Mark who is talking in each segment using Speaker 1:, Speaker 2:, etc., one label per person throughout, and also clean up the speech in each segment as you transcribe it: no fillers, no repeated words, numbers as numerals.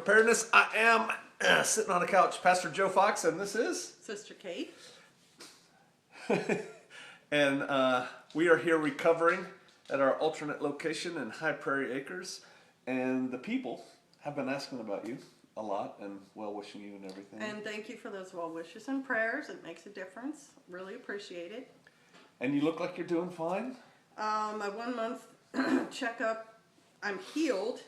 Speaker 1: Preparedness. I am sitting on the couch, Pastor Joe Fox, and this is
Speaker 2: Sister Kate.
Speaker 1: and we are here recovering at our alternate location in High Prairie Acres, and the people have been asking about you a lot and well wishing you and everything.
Speaker 2: And thank you for those well wishes and prayers. It makes a difference. Really appreciate it.
Speaker 1: And you look like you're doing fine.
Speaker 2: My 1 month checkup, I'm healed.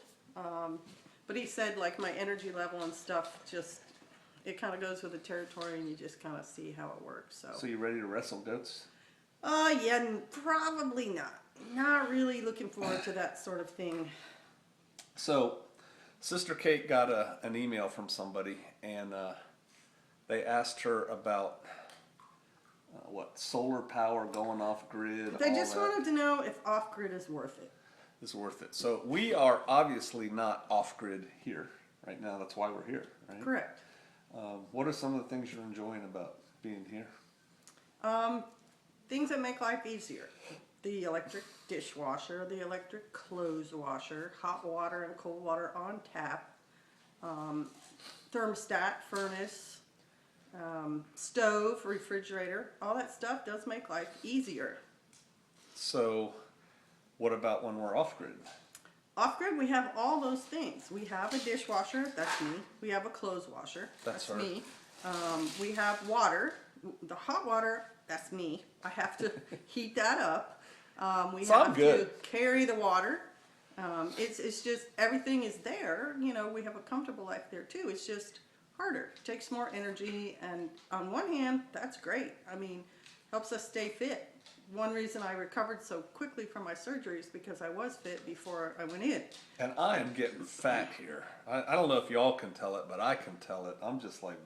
Speaker 2: But he said like my energy level and stuff just, it kind of goes with the territory and you just kind of see how it works.
Speaker 1: So you ready to wrestle goats?
Speaker 2: Yeah, probably not. Not really looking forward to that sort of thing.
Speaker 1: So Sister Kate got an email from somebody, and they asked her about solar power going off grid.
Speaker 2: They just wanted to know if off grid is worth it.
Speaker 1: Is worth it. So we are obviously not off grid here right now. That's why we're here, right?
Speaker 2: Correct.
Speaker 1: What are some of the things you're enjoying about being here?
Speaker 2: Things that make life easier. The electric dishwasher, the electric clothes washer, hot water and cold water on tap, thermostat, furnace, stove, refrigerator, all that stuff does make life easier.
Speaker 1: So what about when we're off grid?
Speaker 2: Off grid, we have all those things. We have a dishwasher, that's me. We have a clothes washer,
Speaker 1: That's her.
Speaker 2: me. We have water, the hot water, that's me. I have to heat that up. We
Speaker 1: So I'm
Speaker 2: have
Speaker 1: good.
Speaker 2: to carry the water. It's just, everything is there. You know, we have a comfortable life there too. It's just harder. It takes more energy, and on one hand, that's great. I mean, helps us stay fit. One reason I recovered so quickly from my surgery is because I was fit before I went in.
Speaker 1: And I am getting fat here. I don't know if y'all can tell it, but I can tell it. I'm just like,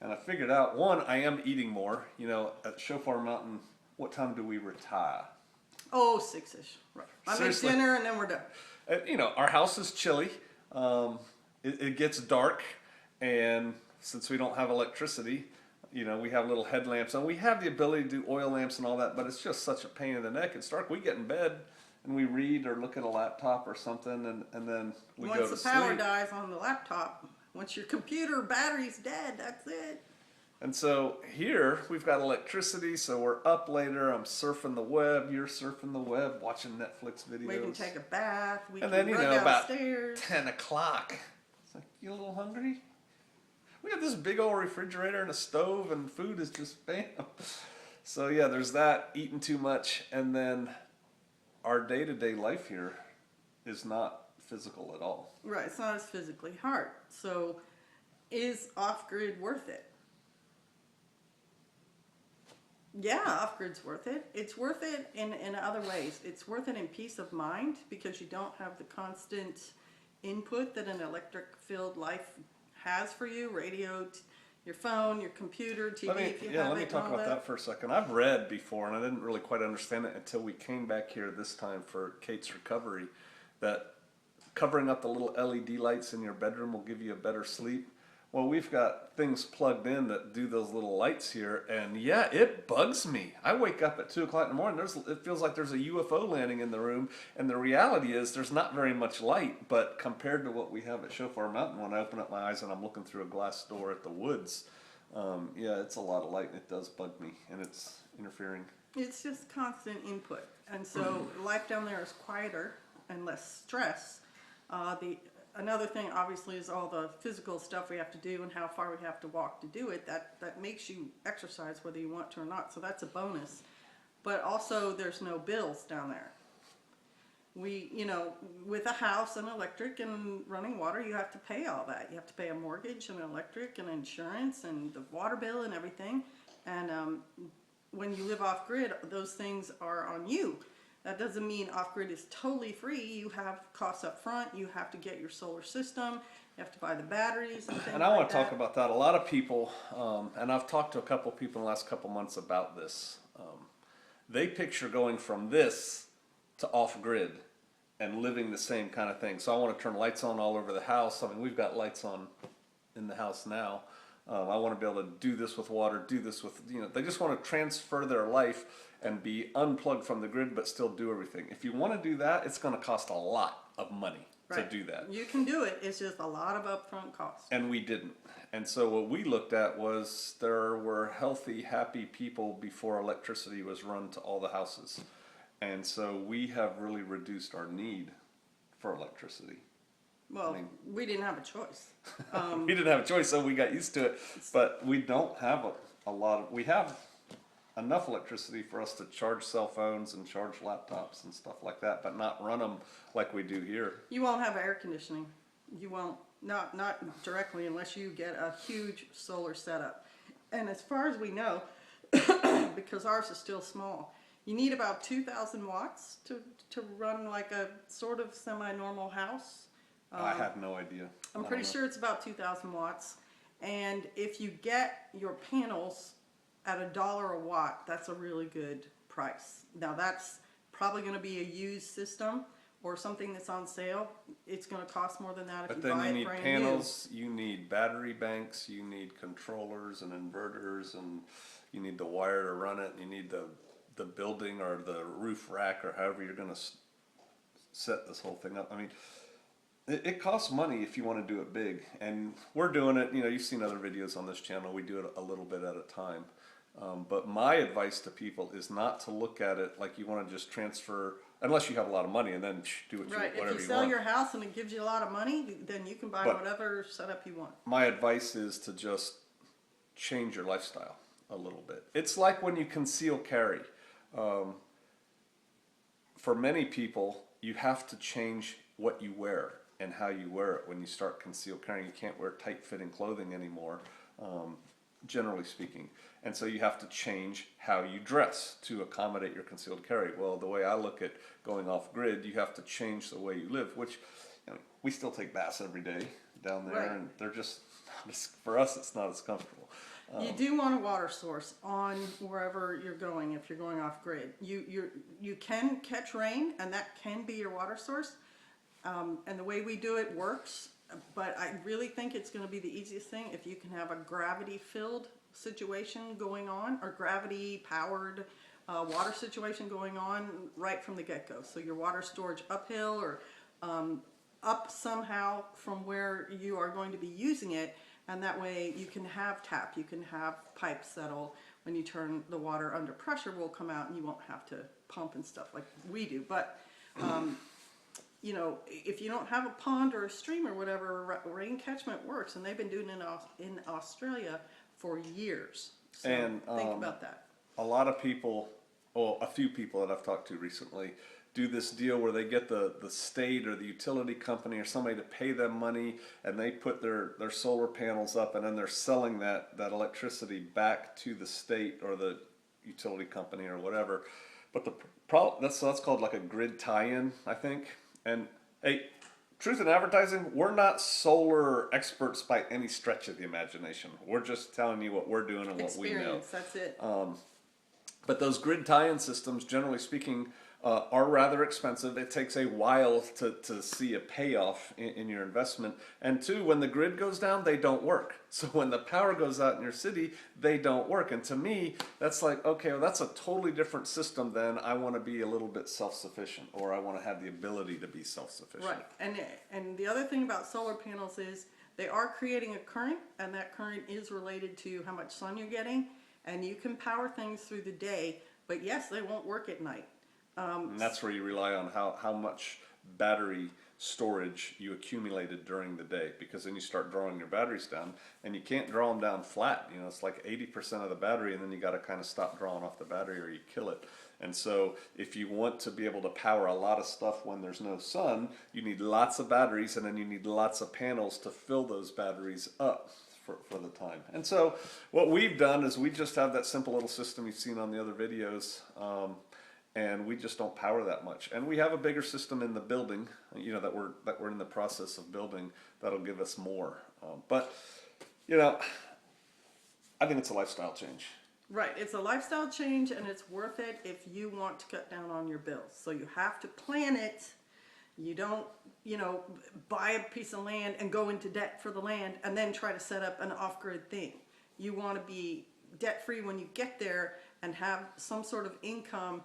Speaker 1: and I figured out, one, I am eating more. You know, at Shofar Mountain, what time do we retire?
Speaker 2: Oh, 6-ish. Right. I make
Speaker 1: Seriously.
Speaker 2: dinner and then we're done.
Speaker 1: You know, our house is chilly. It gets dark, and since we don't have electricity, you know, we have little headlamps, and we have the ability to do oil lamps and all that, but it's just such a pain in the neck. It's dark. We get in bed and we read or look at a laptop or something, and then we go to sleep.
Speaker 2: Once the power dies on the laptop, once your computer battery's dead, that's it.
Speaker 1: And so here we've got electricity, so we're up later. I'm surfing the web. You're surfing the web, watching Netflix videos.
Speaker 2: We can take a bath. We
Speaker 1: And
Speaker 2: can
Speaker 1: then, you
Speaker 2: run
Speaker 1: know, about
Speaker 2: downstairs.
Speaker 1: 10 o'clock, it's like, you a little hungry? We have this big old refrigerator and a stove, and food is just bam. So yeah, there's that, eating too much, and then our day-to-day life here is not physical at all.
Speaker 2: Right, it's not as physically hard. So, is off-grid worth it? Yeah, off-grid's worth it. It's worth it in other ways. It's worth it in peace of mind because you don't have the constant input that an electric-filled life has for you. Radio, your phone, your computer, TV, if you have
Speaker 1: let me
Speaker 2: it,
Speaker 1: talk
Speaker 2: and all
Speaker 1: about that for a second. I've read before, and I didn't really quite understand it until we came back here this time for Kate's recovery, that covering up the little LED lights in your bedroom will give you a better sleep. Well, we've got things plugged in that do those little lights here, and yeah, it bugs me. I wake up at 2 o'clock in the morning, it feels like there's a UFO landing in the room, and the reality is there's not very much light, but compared to what we have at Shofar Mountain, when I open up my eyes and I'm looking through a glass door at the woods, yeah, it's a lot of light, and it does bug me, and it's interfering.
Speaker 2: It's just constant input. And so life down there is quieter and less stress. Another thing, obviously, is all the physical stuff we have to do and how far we have to walk to do it. That makes you exercise whether you want to or not, so that's a bonus. But also, there's no bills down there. We, you know, with a house and electric and running water, you have to pay all that. You have to pay a mortgage and electric and insurance and the water bill and everything. And when you live off-grid, those things are on you. That doesn't mean off-grid is totally free. You have costs up front. You have to get your solar system. You have to buy the batteries and things
Speaker 1: And I want to
Speaker 2: like
Speaker 1: talk about that. A lot of people, and I've talked to a couple of people in the last couple of months about this, they picture going from this to off-grid and living the same kind of thing. So I want to turn lights on all over the house. I mean, we've got lights on in the house now. I want to be able to do this with water, do this with, you know, they just want to transfer their life and be unplugged from the grid but still do everything. If you want to do that, it's going to cost a lot of money. to do that.
Speaker 2: You can do it. It's just a lot of upfront costs.
Speaker 1: And we didn't. And so what we looked at was there were healthy, happy people before electricity was run to all the houses. And so we have really reduced our need for electricity.
Speaker 2: Well, we didn't have a choice.
Speaker 1: We didn't have a choice, so we got used to it. But we don't have a lot of, we have enough electricity for us to charge cell phones and charge laptops and stuff like that, but not run them like we do here.
Speaker 2: You won't have air conditioning. You won't, not directly unless you get a huge solar setup. And as far as we know, because ours is still small, you need about 2,000 watts to run like a sort of semi-normal house.
Speaker 1: I have no idea.
Speaker 2: I'm pretty sure it's about 2,000 watts. And if you get your panels at $1 a watt, that's a really good price. Now that's probably going to be a used system or something that's on sale. It's going to cost more than that if you buy it brand new.
Speaker 1: But then you need panels, you need battery banks, you need controllers and inverters, and you need the wire to run it. You need the building or the roof rack or however you're going to set this whole thing up. I mean, it costs money if you want to do it big, and we're doing it. You know, you've seen other videos on this channel. We do it a little bit at a time. But my advice to people is not to look at it like you want to just transfer, unless you have a lot of money, and then do what
Speaker 2: Right.
Speaker 1: whatever you want.
Speaker 2: If you sell your house and it gives you a lot of money, then you can buy whatever setup you want.
Speaker 1: My advice is to just change your lifestyle a little bit. It's like when you conceal carry. For many people, you have to change what you wear and how you wear it when you start concealed carrying. You can't wear tight-fitting clothing anymore, generally speaking. And so you have to change how you dress to accommodate your concealed carry. Well, the way I look at going off grid, you have to change the way you live, which, you know, we still take baths every day down there, and they're just, for us, it's not as comfortable.
Speaker 2: You do want a water source on wherever you're going if you're going off grid. You can catch rain, and that can be your water source. And the way we do it works, but I really think it's going to be the easiest thing if you can have a gravity-filled situation going on, or gravity-powered water situation going on right from the get-go. So your water storage uphill or up somehow from where you are going to be using it, and that way you can have tap, you can have pipes that'll, when you turn the water under pressure, will come out and you won't have to pump and stuff like we do. But you know, if you don't have a pond or a stream or whatever, rain catchment works, and they've been doing it in Australia for years. So
Speaker 1: And
Speaker 2: think about that.
Speaker 1: a lot of people, well, a few people that I've talked to recently, do this deal where they get the state or the utility company or somebody to pay them money, and they put their solar panels up, and then they're selling that electricity back to the state or the utility company or whatever. But the problem, that's called like a grid tie-in, I think. And hey, truth in advertising, we're not solar experts by any stretch of the imagination. We're just telling you what we're doing and what we know.
Speaker 2: Experience, that's it.
Speaker 1: But those grid tie-in systems, generally speaking, are rather expensive. It takes a while to see a payoff in your investment. And two, when the grid goes down, they don't work. So when the power goes out in your city, they don't work. And to me, that's like, okay, well, that's a totally different system than I want to be a little bit self-sufficient, or I want to have the ability to be self-sufficient.
Speaker 2: Right, and the other thing about solar panels is they are creating a current, and that current is related to how much sun you're getting, and you can power things through the day, but yes, they won't work at night.
Speaker 1: And that's where you rely on how much battery storage you accumulated during the day, because then you start drawing your batteries down, and you can't draw them down flat. You know, it's like 80% of the battery, and then you got to kind of stop drawing off the battery or you kill it. And so if you want to be able to power a lot of stuff when there's no sun, you need lots of batteries, and then you need lots of panels to fill those batteries up for the time. And so what we've done is we just have that simple little system you've seen on the other videos, and we just don't power that much. And we have a bigger system in the building, you know, that we're in the process of building, that'll give us more. But you know, I think it's a lifestyle change.
Speaker 2: Right, it's a lifestyle change, and it's worth it if you want to cut down on your bills. So you have to plan it. You don't, you know, buy a piece of land and go into debt for the land and then try to set up an off-grid thing. You want to be debt-free when you get there and have some sort of income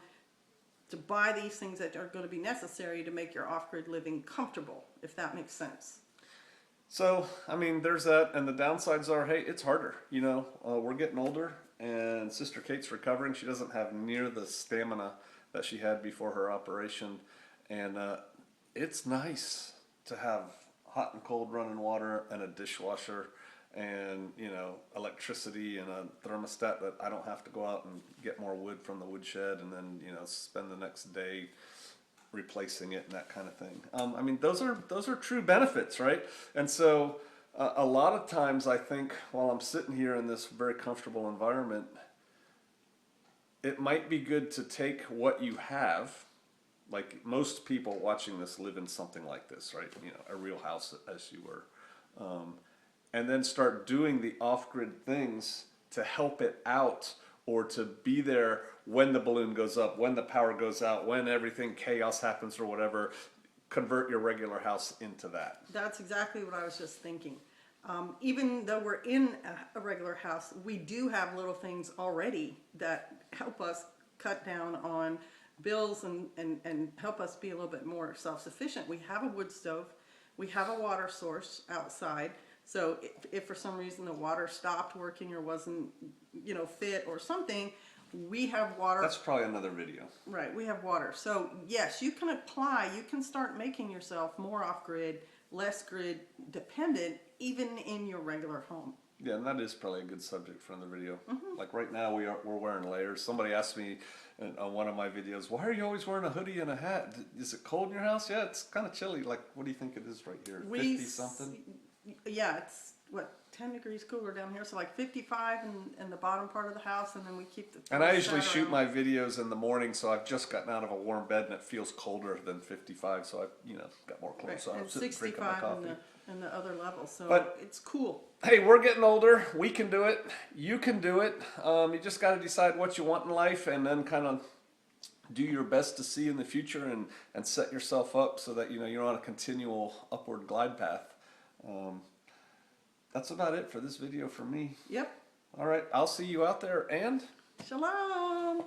Speaker 2: to buy these things that are going to be necessary to make your off-grid living comfortable, if that makes sense.
Speaker 1: So, I mean, there's that, and the downsides are, hey, it's harder. You know, we're getting older, and Sister Kate's recovering. She doesn't have near the stamina that she had before her operation, and it's nice to have hot and cold running water and a dishwasher and, you know, electricity and a thermostat that I don't have to go out and get more wood from the woodshed and then, you know, spend the next day replacing it and that kind of thing. I mean, those are true benefits, right? And so a lot of times I think while I'm sitting here in this very comfortable environment, it might be good to take what you have, like most people watching this live in something like this, right? You know, a real house as you were, and then start doing the off-grid things to help it out or to be there when the balloon goes up, when the power goes out, when everything chaos happens or whatever. Convert your regular house into that.
Speaker 2: That's exactly what I was just thinking. Even though we're in a regular house, we do have little things already that help us cut down on bills and help us be a little bit more self-sufficient. We have a wood stove, we have a water source outside, so if for some reason the water stopped working or wasn't, you know, fit or something, we have water.
Speaker 1: That's probably another video.
Speaker 2: Right, we have water. So yes, you can apply, you can start making yourself more off-grid, less grid dependent, even in your regular home.
Speaker 1: Yeah, and that is probably a good subject for another video. Like right now, we're wearing layers. Somebody asked me on one of my videos, "Why are you always wearing a hoodie and a hat? Is it cold in your house?" Yeah, it's kind of chilly. Like, what do you think it is right here? 50 something?
Speaker 2: Yeah, it's what, 10 degrees cooler down here, so like 55 in the bottom part of the house, and then we keep the.
Speaker 1: And I usually shoot my videos in the morning, so I've just gotten out of a warm bed and it feels colder than 55, so I've, you know, got more clothes on.
Speaker 2: And
Speaker 1: I'm sitting drinking my
Speaker 2: 65
Speaker 1: coffee.
Speaker 2: in the other level, so
Speaker 1: But-
Speaker 2: it's cool.
Speaker 1: Hey, we're getting older. We can do it. You can do it. You just got to decide what you want in life and then kind of do your best to see in the future and set yourself up so that, you know, you're on a continual upward glide path. That's about it for this video for me.
Speaker 2: Yep.
Speaker 1: All right, I'll see you out there, and
Speaker 2: Shalom.